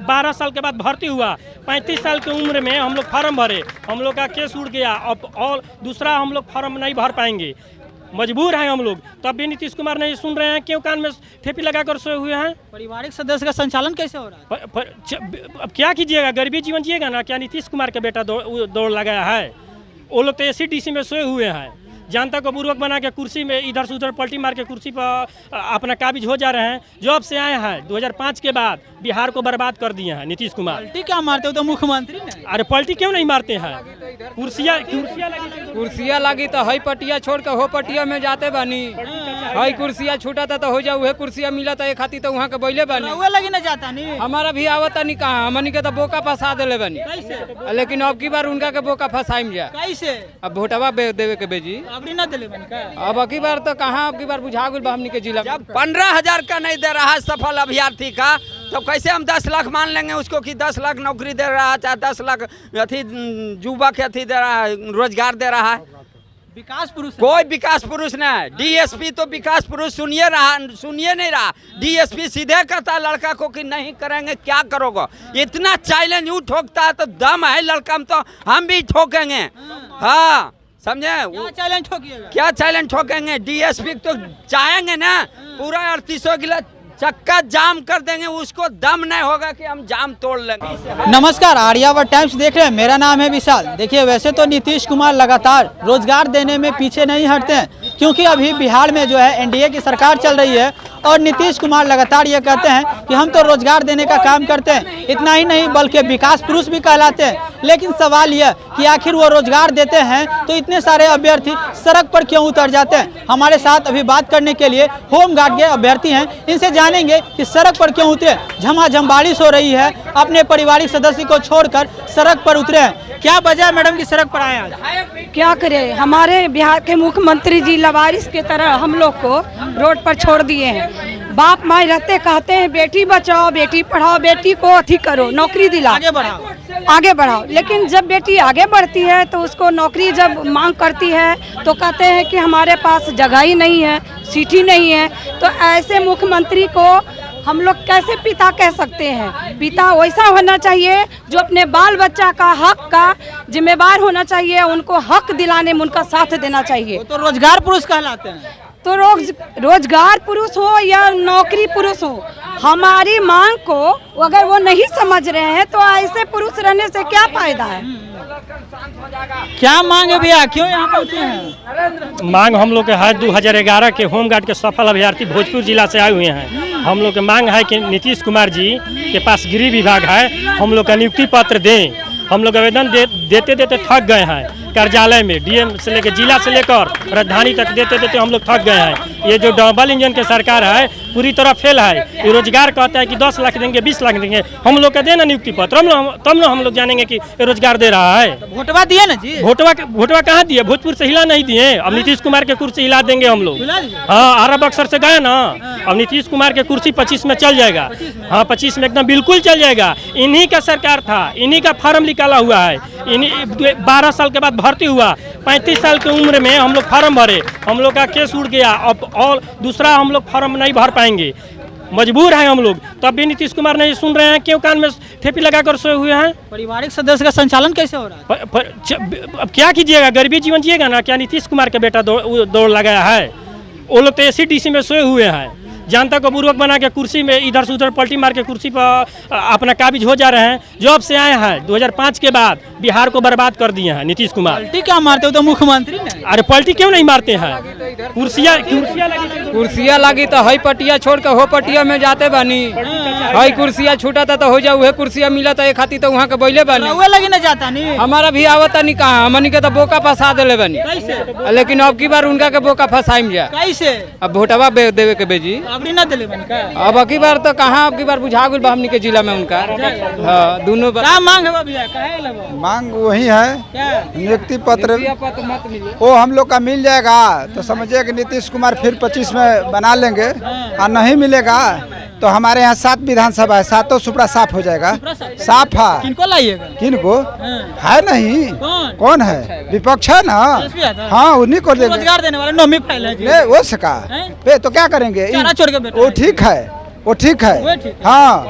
12 साल के बाद भर्ती हुआ, 35 साल की उम्र में हम लोग फार्म भरे, हम लोग का केस उड़ गया, अब और दूसरा हम लोग फार्म नहीं भर पाएंगे, मजबूर हैं हम लोग। तब भी नीतीश कुमार नहीं सुन रहे हैं, क्यों कान में ठेपी लगाकर सोए हुए हैं। पारिवारिक सदस्य का संचालन कैसे हो रहा है? अब क्या कीजिएगा, गरीबी जीवन जिएगा ना। क्या नीतीश कुमार का बेटा दौड़ लगाया है? वो लोग तो एसी-डीसी में सोए हुए हैं, जनता को बुर्बक बना के कुर्सी में इधर से उधर पलटी मार के कुर्सी पर अपना काबिज हो जा रहे हैं। जॉब से आए हैं 2005 के बाद बिहार को बर्बाद कर दिए हैं नीतीश कुमार। पलटी क्या मारते हो तो मुख्यमंत्री ने? अरे पलटी क्यों नहीं मारते हैं? कुर्सियाँ लगी तो हई पटिया छोड़ के हो पटिया में जाते बानी, हई कुर्सियाँ छूटा था तो हो जाऊ है कुर्सियाँ मिला था एक खाती तो वहाँ के बैले बानी। लगी ना जाता नहीं, हमारा भी आवता नहीं कहा, हमनी के तो बोका फंसा देले बानी, लेकिन अब की बार उनका के बोका फंसाइम जा। कैसे? अब वोटवा देवे के बेजी ना दिले बनी का? अब की बार तो कहाँ, अब की बार बुझा गुल हमनी के जिला। जब 15,000 का नहीं दे रहा है सफल अभ्यर्थी का, तो कैसे हम 10 लाख मान लेंगे उसको कि 10 लाख नौकरी दे रहा है, चाहे 10 लाख अथी युवक अथी दे रहा है, रोजगार दे रहा है। विकास पुरुष कोई विकास पुरुष नहीं। डीएसपी तो विकास पुरुष सुनिए नहीं रहा। डीएसपी सीधे कहता लड़का को कि नहीं करेंगे क्या करोगे। इतना चैलेंज वो ठोकता है तो दम है लड़का में, तो हम भी ठोकेंगे। हाँ समझे? क्या चैलेंज ठोकेंगे? डीएसपी तो चाहेंगे ना पूरा 3800 किलो चक्का जाम कर देंगे, उसको दम नहीं होगा कि हम जाम तोड़ लेंगे। नमस्कार, आर्यावर्त टाइम्स देख रहे हैं, मेरा नाम है विशाल। देखिए, वैसे तो नीतीश कुमार लगातार रोजगार देने में पीछे नहीं हटते हैं, क्योंकि अभी बिहार में जो है एनडीए की सरकार चल रही है और नीतीश कुमार लगातार ये कहते हैं कि हम तो रोजगार देने का काम करते हैं। इतना ही नहीं बल्कि विकास पुरुष भी कहलाते हैं। लेकिन सवाल यह कि आखिर वो रोजगार देते हैं तो इतने सारे अभ्यर्थी सड़क पर क्यों उतर जाते हैं। हमारे साथ अभी बात करने के लिए होमगार्ड के अभ्यर्थी हैं, इनसे जानेंगे कि सड़क पर क्यों उतरे। झमाझम बारिश हो रही है, अपने पारिवारिक सदस्य को छोड़कर सड़क पर उतरे हैं। क्या वजह मैडम की सड़क पर आए आज? क्या करे, हमारे बिहार के मुख्यमंत्री जी लवारिस की तरह हम लोग को रोड पर छोड़ दिए हैं। बाप माँ रहते कहते हैं बेटी बचाओ, बेटी पढ़ाओ, बेटी को अथी करो, नौकरी दिलाओ, आगे बढ़ाओ। लेकिन जब बेटी आगे बढ़ती है तो उसको नौकरी जब मांग करती है तो कहते हैं कि हमारे पास जगह ही नहीं है, सीट ही नहीं है। तो ऐसे मुख्यमंत्री को हम लोग कैसे पिता कह सकते हैं? पिता वैसा होना चाहिए जो अपने बाल बच्चा का हक का जिम्मेवार होना चाहिए, उनको हक दिलाने में उनका साथ देना चाहिए। तो रोजगार पुरुष कहलाते हैं। तो रोजगार पुरुष हो या नौकरी पुरुष हो, हमारी मांग को अगर वो नहीं समझ रहे हैं तो ऐसे पुरुष रहने से क्या फायदा है? क्या मांग है भैया, क्यों यहाँ पहुँचे हैं? मांग हम लोग के है 2011 के होमगार्ड के सफल अभ्यर्थी भोजपुर जिला से आए हुए हैं। हम लोग की मांग है कि नीतीश कुमार जी के पास गृह विभाग है, हम लोग का नियुक्ति पत्र दें। हम लोग आवेदन देते थक गए हैं, कार्यालय में डीएम से लेकर जिला से लेकर राजधानी तक देते हम लोग थक गए हैं। ये जो डबल इंजन की सरकार है पूरी तरह फेल है। ये रोजगार कहता है कि 10 लाख देंगे, 20 लाख देंगे। हम लोग का देना नियुक्ति पत्र, तब ना हम लोग जानेंगे कि ये रोजगार दे रहा है। वोटवा दिए ना जी? वोटवा कहाँ दिए? भोजपुर से हिला नहीं दिए। अब नीतीश कुमार के कुर्सी हिला देंगे हम लोग। हाँ, आरा बक्सर से गए ना, अब नीतीश कुमार के कुर्सी 25 में चल जाएगा। हाँ 25 में एकदम बिल्कुल चल जाएगा। इन्हीं का सरकार था, इन्हीं का फार्म निकाला हुआ है। 12 साल के बाद भर्ती हुआ, 35 साल की उम्र में हम लोग फार्म भरे, हम लोग का केस उड़ गया, अब और दूसरा हम लोग फार्म नहीं भर पाएंगे, मजबूर हैं हम लोग। तब भी नीतीश कुमार नहीं सुन रहे हैं, क्यों कान में ठेपी लगाकर सोए हुए हैं। पारिवारिक सदस्य का संचालन कैसे हो रहा है? अब क्या कीजिएगा, गरीबी जीवन जिएगा ना। क्या नीतीश कुमार का बेटा दौड़ लगाया है? वो लोग तो एसी-डीसी में सोए हुए हैं, जनता को बुर्बक बना के कुर्सी में इधर से उधर पलटी मार के कुर्सी पर अपना काबिज हो जा रहे हैं। जॉब से आए हैं 2005 के बाद बिहार को बर्बाद कर दिए हैं नीतीश कुमार। पलटी क्या मारते हो तो मुख्यमंत्री ने? अरे पलटी क्यों नहीं मारते हैं? कुर्सियाँ लगी तो हई पटिया छोड़ के हो पटिया में जाते बानी, हई कुर्सियाँ छूटा था तो हो जाऊ है कुर्सियाँ मिला था एक खाती तो वहाँ के बैले बानी। लगी ना जाता नहीं, हमारा भी आवता नहीं कहा, हमनी के तो बोका फंसा देले बानी, लेकिन अब की बार उनका के बोका फंसाइम जा। कैसे? अब वोटवा देवे के बेजी ना दिले बनी का? अब की बार तो कहाँ, अब की बार बुझा गुल हमनी के जिला में उनका। हाँ दोनों क्या मांग है भैया? काहे मांग वही है, नियुक्ति पत्र वो हम लोग का मिल जाएगा तो समझिए कि नीतीश कुमार फिर 25 में बना लेंगे। और नहीं मिलेगा तो हमारे यहाँ 7 विधानसभा है, 7 सुपड़ा साफ हो जाएगा। साफ है। किनको लाइएगा? किनको है नहीं? कौन है? विपक्ष है ना। हाँ उन्हीं को रोजगार देने वाले नोमी फाइल है जी। वो सका पे तो क्या करेंगे? वो ठीक है, वो ठीक वो है। ठीक है। हाँ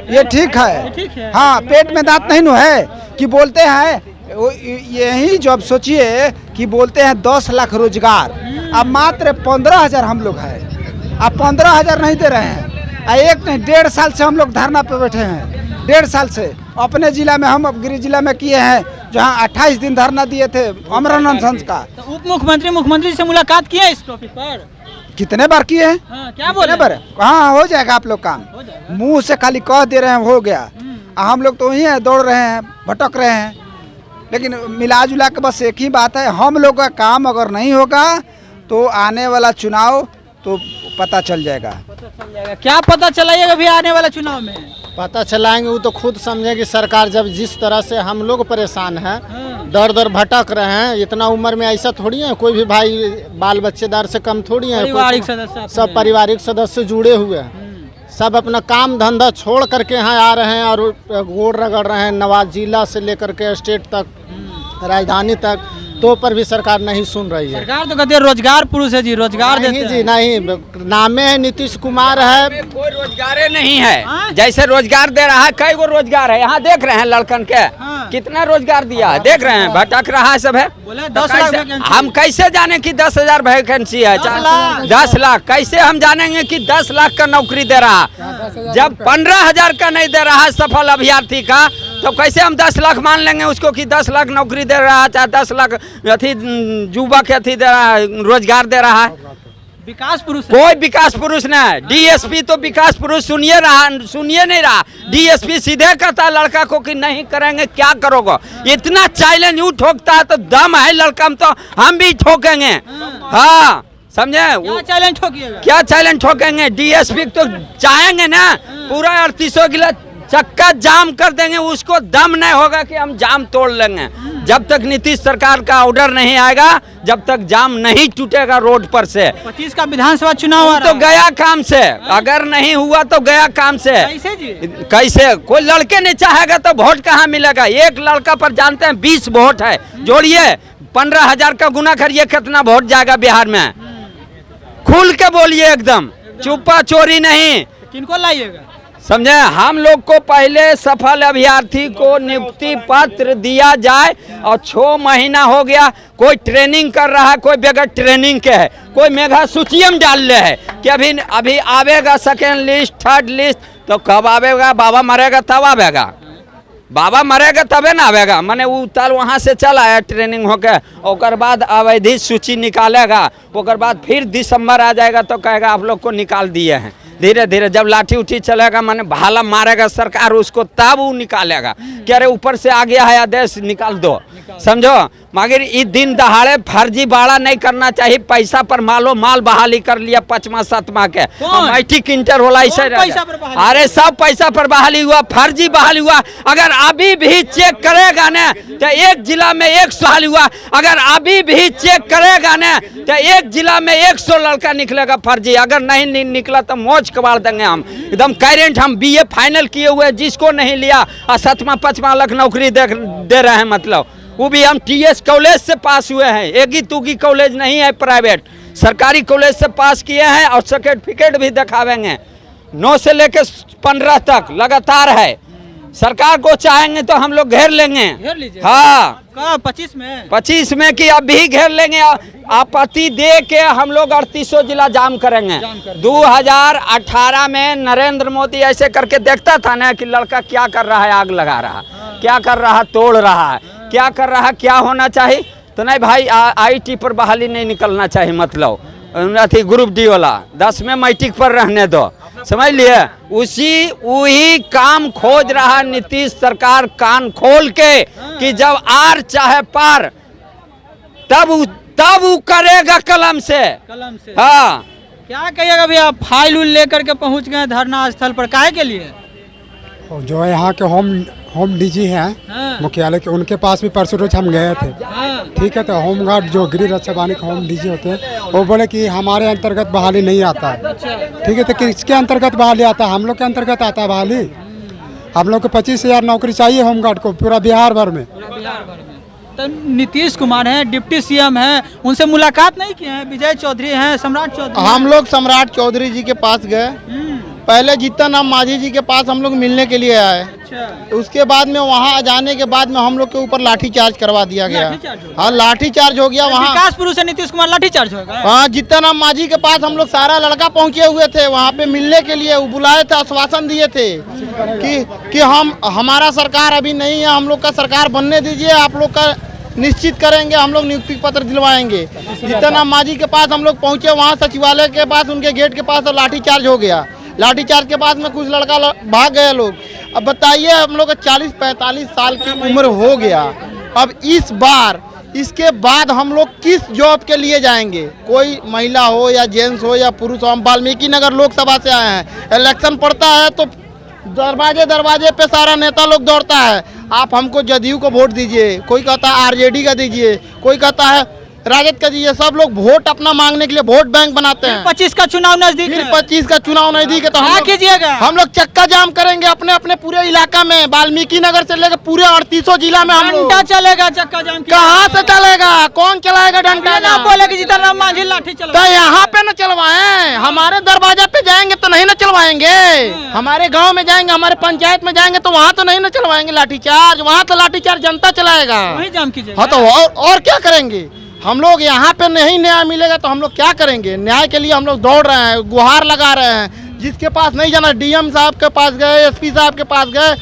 ये ठीक ठीक है। है। हाँ पेट में दांत नहीं नो है कि बोलते हैं यही जो अब सोचिए कि बोलते हैं 10 लाख रोजगार, अब मात्र 15,000 हम लोग हैं, अब 15,000 नहीं दे रहे हैं। एक नहीं 1.5 साल से हम लोग धरना पे बैठे हैं, 1.5 साल से। अपने जिला में हम गिरिडीह जिला में किए हैं जहाँ 28 दिन धरना दिए थे अमरन अनशन का। तो उप मुख्यमंत्री से मुलाकात किया इस टॉपिक पर? कितने बार किए हैं? हाँ, क्या बोले? हाँ हो जाएगा आप लोग काम, मुंह से खाली कह दे रहे हैं हो गया। हम लोग तो वही है, दौड़ रहे हैं, भटक रहे हैं। लेकिन मिला जुला के बस एक ही बात है, हम लोग का काम अगर नहीं होगा तो आने वाला चुनाव तो पता चल जाएगा। क्या पता चलाइएगा अभी आने वाला चुनाव में? पता चलाएंगे वो तो खुद समझेगी सरकार। जब जिस तरह से हम लोग परेशान हैं, दर दर भटक रहे हैं, इतना उम्र में ऐसा थोड़ी है कोई भी भाई बाल बच्चेदार से कम थोड़ी है। पारिवारिक सदस्य सब पारिवारिक सदस्य जुड़े हुए हैं, सब अपना काम धंधा छोड़ करके यहाँ आ रहे हैं और गोड़ रगड़ रहे हैं, नवाज जिला से लेकर के स्टेट तक, राजधानी तक, तो पर भी सरकार नहीं सुन रही है। सरकार तो कहती है रोजगार पुरुष है जी, रोजगार देते नहीं हैं। जी नहीं, नामे है नीतीश कुमार है। कोई रोजगार नहीं है, जैसे रोजगार दे रहा है, कई गो रोजगार है यहाँ देख रहे हैं लड़कन के। कितना रोजगार दिया है देख रहे हैं, भटक रहा है सब है। बोले 10 लाख वैकेंसी। हम कैसे जाने कि 10,000 वैकेंसी है? 10 लाख कैसे हम जानेंगे कि 10 लाख का नौकरी दे रहा? जब 15,000 का नहीं दे रहा है सफल अभ्यर्थी का, तो कैसे हम 10 लाख मान लेंगे उसको कि 10 लाख नौकरी दे रहा है, चाहे 10 लाख अथी युवक अथी दे रहा है, रोजगार दे रहा है। विकास पुरुष है। कोई विकास पुरुष नहीं। डीएसपी तो विकास पुरुष सुनिए नहीं रहा। डीएसपी सीधे कहता है लड़का को कि नहीं करेंगे क्या करोगे। इतना चैलेंज यूँ ठोकता है तो दम है लड़का में, तो हम भी ठोकेंगे। हाँ समझे? क्या चैलेंज ठोकिएगा? क्या चैलेंज ठोकेंगे? डीएसपी तो चाहेंगे ना पूरा 3800 किलो चक्का जाम कर देंगे, उसको दम नहीं होगा कि हम जाम तोड़ लेंगे। जब तक नीतीश सरकार का ऑर्डर नहीं आएगा, जब तक जाम नहीं टूटेगा रोड पर से। 25 का विधानसभा चुनाव आ रहा तो है। गया काम से, अगर नहीं हुआ तो गया काम से। कैसे जी? कैसे? कोई लड़के नहीं चाहेगा तो वोट कहाँ मिलेगा? एक लड़का पर जानते हैं 20 वोट है, जोड़िए 15,000 का गुना करिए, कितना वोट जाएगा बिहार में? खुल के बोलिए, एकदम चुप्पा चोरी नहीं। किनको लाइएगा? समझे? हम लोग को पहले सफल अभ्यर्थी को नियुक्ति पत्र दिया जाए, और 6 महीना हो गया, कोई ट्रेनिंग कर रहा है, कोई बगैर ट्रेनिंग के है, कोई मेगा सूचियम डाल ले है कि अभी आवेगा सेकेंड लिस्ट, थर्ड लिस्ट, तो कब आवेगा? बाबा मरेगा तब आवेगा, बाबा मरेगा तबे ना आवेगा। मैंने वो तल वहाँ से चला आया ट्रेनिंग होके, और बाद अवैध सूची निकालेगा, और बाद फिर दिसंबर आ जाएगा तो कहेगा आप लोग को निकाल दिए हैं। धीरे धीरे जब लाठी उठी चलेगा, मैंने भाला मारेगा सरकार उसको, तब वो निकालेगा कि अरे ऊपर से आ गया है आदेश निकाल दो। समझो? मगर इस दिन दहाड़े फर्जीवाड़ा नहीं करना चाहिए। पैसा पर माल बहाली कर लिया 5वां 7वां के, मैट्रिक इंटर होला ऐसे। अरे सब पैसा पर बहाली हुआ, फर्जी बहाली हुआ। अगर अभी भी चेक करेगा न तो एक जिला में 100 हाल हुआ, अगर अभी भी चेक करेगा न तो एक जिला में 100 लड़का निकलेगा फर्जी। अगर नहीं निकला तो मौज कबाड़ देंगे हम एकदम। करेंट हम BA फाइनल किए हुए, जिसको नहीं लिया 7वां 5वां लाख नौकरी दे रहे हैं। मतलब वो भी हम TS कॉलेज से पास हुए हैं, एगी तुगी कॉलेज नहीं है, प्राइवेट सरकारी कॉलेज से पास किए हैं, और सर्टिफिकेट भी दिखावेंगे। 9 से लेकर 15 तक लगातार है। सरकार को चाहेंगे तो हम लोग घेर लेंगे। घेर लीजिए। हाँ 25 में कि अब भी घेर लेंगे। आपत्ति दे के हम लोग 3800 जिला जाम करेंगे। 2018 में नरेंद्र मोदी ऐसे करके देखता था ना कि लड़का क्या कर रहा है, आग लगा रहा, क्या कर रहा है, तोड़ रहा है, क्या कर रहा है, क्या होना चाहिए। तो नहीं भाई IT पर बहाली नहीं निकलना चाहिए। मतलब अथी ग्रुप D वाला 10 में मैट्रिक पर रहने दो, समझ लिए? वही काम खोज रहा नीतीश सरकार, कान खोल के कि जब आर चाहे पार, तब वो करेगा कलम से। हाँ क्या कहिएगा भैया? फाइल उल लेकर के पहुंच गए धरना स्थल पर, काहे के लिए? जो यहाँ के होम DG हैं मुख्यालय के, उनके पास भी परसों रोज हम गए थे। ठीक है, तो होमगार्ड जो गिरिडीह रक्षावाणी के होम DG होते हैं, वो बोले कि हमारे अंतर्गत बहाली नहीं आता है। ठीक है, तो किसके अंतर्गत बहाली आता है? हम लोग के अंतर्गत आता है बहाली। हम लोग को 25,000 नौकरी चाहिए होमगार्ड को पूरा बिहार भर में। तो नीतीश कुमार हैं, डिप्टी CM हैं, उनसे मुलाकात नहीं किए हैं? विजय चौधरी हैं, सम्राट चौधरी। हम लोग सम्राट चौधरी जी के पास गए, पहले जीतन राम मांझी जी के पास हम लोग मिलने के लिए आए। उसके बाद में वहाँ जाने के बाद में हम लोग के ऊपर लाठीचार्ज करवा दिया गया। हाँ, लाठीचार्ज हो गया वहाँ। विकास पुरुष से नीतीश कुमार लाठीचार्ज होगा। हाँ, जीतन राम मांझी के पास हम लोग सारा लड़का पहुँचे हुए थे वहाँ पे मिलने के लिए। वो बुलाए थे, आश्वासन दिए थे कि हमारा सरकार अभी नहीं है, हम लोग का सरकार बनने दीजिए, आप लोग का निश्चित करेंगे, हम लोग नियुक्ति पत्र दिलवाएंगे। जीतन राम मांझी के पास हम लोग पहुँचे, वहाँ सचिवालय के पास उनके गेट के पास लाठीचार्ज हो गया। लाठीचार्ज के बाद में कुछ लड़का भाग गए लोग। अब बताइए, हम लोग 40-45 साल की उम्र हो गया। अब इस बार इसके बाद हम लोग किस जॉब के लिए जाएंगे? कोई महिला हो या जेंट्स हो या पुरुष हो, हम वाल्मीकि नगर लोकसभा से आए हैं। इलेक्शन पड़ता है तो दरवाजे दरवाजे पे सारा नेता लोग दौड़ता है, आप हमको जदयू को वोट दीजिए, कोई कहता है आरजेडी का दीजिए, कोई कहता है राजद का दीजिए। सब लोग वोट अपना मांगने के लिए वोट बैंक बनाते हैं। 25 का चुनाव नजदीक है। 25 का चुनाव नजदीक है तो हम लोग चक्का जाम करेंगे अपने अपने पूरे इलाका में। वाल्मीकि नगर से लेकर पूरे 38 जिला में हम लोग। डंडा चलेगा चक्का जाम? कहाँ से चलेगा? कौन चलाएगा डंडा? ना बोले कि जीतन राम मांझी लाठी चला तो यहाँ पे न चलवाएं, हमारे दरवाजा पे जाएंगे तो नहीं न चलवाएंगे। हमारे गाँव में जाएंगे, हमारे पंचायत में जाएंगे तो वहाँ तो नहीं न चलवाएंगे लाठीचार्ज। वहाँ तो लाठीचार्ज जनता चलाएगा। वही जाम कीजिए। हाँ, तो और क्या करेंगे? हम लोग यहाँ पे नहीं न्याय मिलेगा तो हम लोग क्या करेंगे? न्याय के लिए हम लोग दौड़ रहे हैं, गुहार लगा रहे हैं। जिसके पास नहीं जाना, डीएम साहब के पास गए, एसपी साहब के पास गए,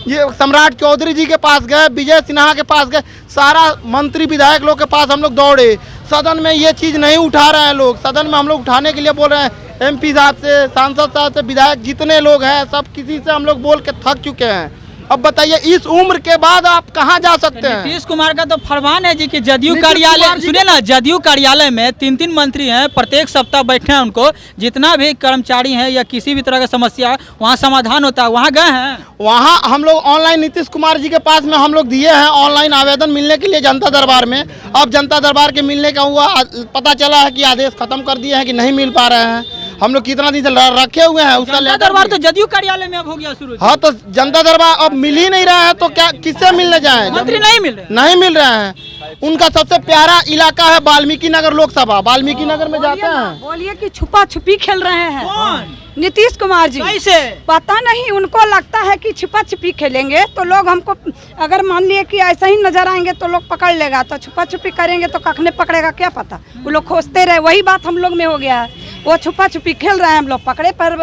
ये सम्राट चौधरी जी के पास गए, विजय सिन्हा के पास गए, सारा मंत्री विधायक लोग के पास हम लोग दौड़े। सदन में ये चीज़ नहीं उठा रहे हैं लोग। सदन में हम लोग उठाने के लिए बोल रहे हैं। एमपी साहब से, सांसद साहब से, विधायक जितने लोग हैं सब किसी से हम लोग बोल के थक चुके हैं। अब बताइए, इस उम्र के बाद आप कहाँ जा सकते हैं? नीतीश कुमार का तो फरमान है जी कि जदयू कार्यालय, सुनिए ना, जदयू कार्यालय में 3-3 मंत्री हैं, प्रत्येक सप्ताह बैठे हैं। उनको जितना भी कर्मचारी हैं या किसी भी तरह का समस्या वहाँ समाधान होता है, वहाँ गए हैं। वहाँ हम लोग ऑनलाइन नीतीश कुमार जी के पास में हम लोग दिए हैं ऑनलाइन आवेदन मिलने के लिए जनता दरबार में। अब जनता दरबार के मिलने का हुआ, पता चला है कि आदेश खत्म कर दिए हैं कि नहीं मिल पा रहे हैं। हम लोग कितना दिन से रखे हुए हैं उसका जनता दरबार तो जदयू कार्यालय में अब हो गया शुरू। हाँ, तो जनता दरबार अब मिल ही नहीं रहा है तो क्या किससे मिलने जाएं? मंत्री नहीं मिल रहे, नहीं मिल रहे हैं। उनका सबसे प्यारा इलाका है वाल्मीकि नगर लोकसभा। वाल्मीकि नगर में जाते हैं। बोलिए कि छुपा छुपी खेल रहे हैं नीतीश कुमार जी। कैसे? पता नहीं, उनको लगता है कि छुपा छुपी खेलेंगे तो लोग हमको, अगर मान लिए कि ऐसा ही नजर आएंगे तो लोग पकड़ लेगा, तो छुपा छुपी करेंगे तो कखने पकड़ेगा क्या पता। वो लोग खोजते रहे, वही बात हम लोग में हो गया है। वो छुपा छुपी खेल रहे हैं, हम लोग पकड़े पर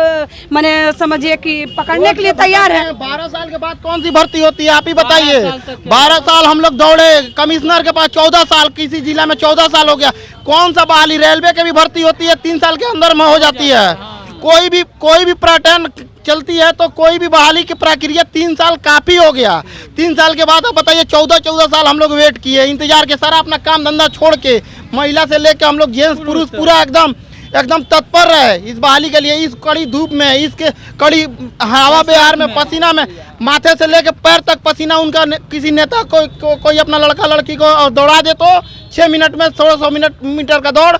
मैंने समझिए कि पकड़ने के लिए तैयार है। 12 साल के बाद कौन सी भर्ती होती है आप ही बताइए? 12 साल हम लोग दौड़े, कमिश्नर के पास 14 साल, किसी जिला में 14 साल हो गया। कौन सा बहाली? रेलवे के भी भर्ती होती है 3 साल के अंदर में हो जाती है। कोई भी पैटर्न चलती है तो कोई भी बहाली की प्रक्रिया 3 साल काफ़ी हो गया। 3 साल के बाद आप बताइए, 14 साल हम लोग वेट किए, इंतजार के, सारा अपना काम धंधा छोड़ के, महिला से लेकर हम लोग जेंट्स पुरुष पूरा एकदम तत्पर रहे इस बहाली के लिए। इस कड़ी धूप में, इसके कड़ी हवा बिहार में, पसीना में, माथे से लेकर पैर तक पसीना। उनका किसी नेता कोई अपना लड़का लड़की को दौड़ा दे तो 6 मिनट में 1600 मीटर का दौड़,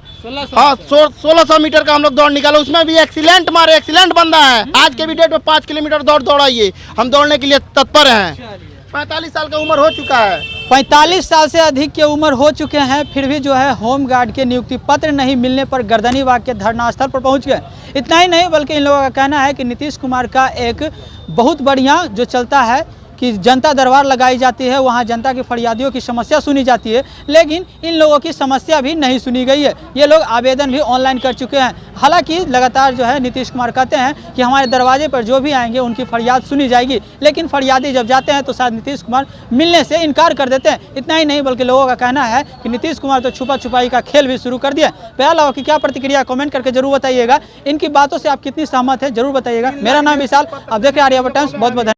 हाँ 1600 मीटर का हम लोग दौड़ निकाले। उसमें भी एक्सीलेंट मारे, एक्सीलेंट बंदा है। आज के भी डेट में 5 किलोमीटर दौड़ाइए, हम दौड़ने के लिए तत्पर हैं। 45 साल का उम्र हो चुका है। 45 साल से अधिक की उम्र हो चुके हैं, फिर भी जो है होमगार्ड के नियुक्ति पत्र नहीं मिलने पर गर्दनीबाग के धरनास्थल पर पहुंच गए। इतना ही नहीं बल्कि इन लोगों का कहना है कि नीतीश कुमार का एक बहुत बढ़िया जो चलता है कि जनता दरबार लगाई जाती है, वहाँ जनता की फरियादियों की समस्या सुनी जाती है, लेकिन इन लोगों की समस्या भी नहीं सुनी गई है। ये लोग आवेदन भी ऑनलाइन कर चुके हैं। हालांकि लगातार जो है नीतीश कुमार कहते हैं कि हमारे दरवाजे पर जो भी आएंगे उनकी फरियाद सुनी जाएगी, लेकिन फरियादी जब जाते हैं तो शायद नीतीश कुमार मिलने से इनकार कर देते हैं। इतना ही नहीं बल्कि लोगों का कहना है कि नीतीश कुमार तो छुपा छुपाई का खेल भी शुरू कर दिया। बहरहाल आपकी क्या प्रतिक्रिया कमेंट करके जरूर बताइएगा। इनकी बातों से आप कितनी सहमत है जरूर बताइएगा। मेरा नाम विशाल, आप देख रहे हैं आर्यावर्त टाइम्स। बहुत बहुत धन्यवाद।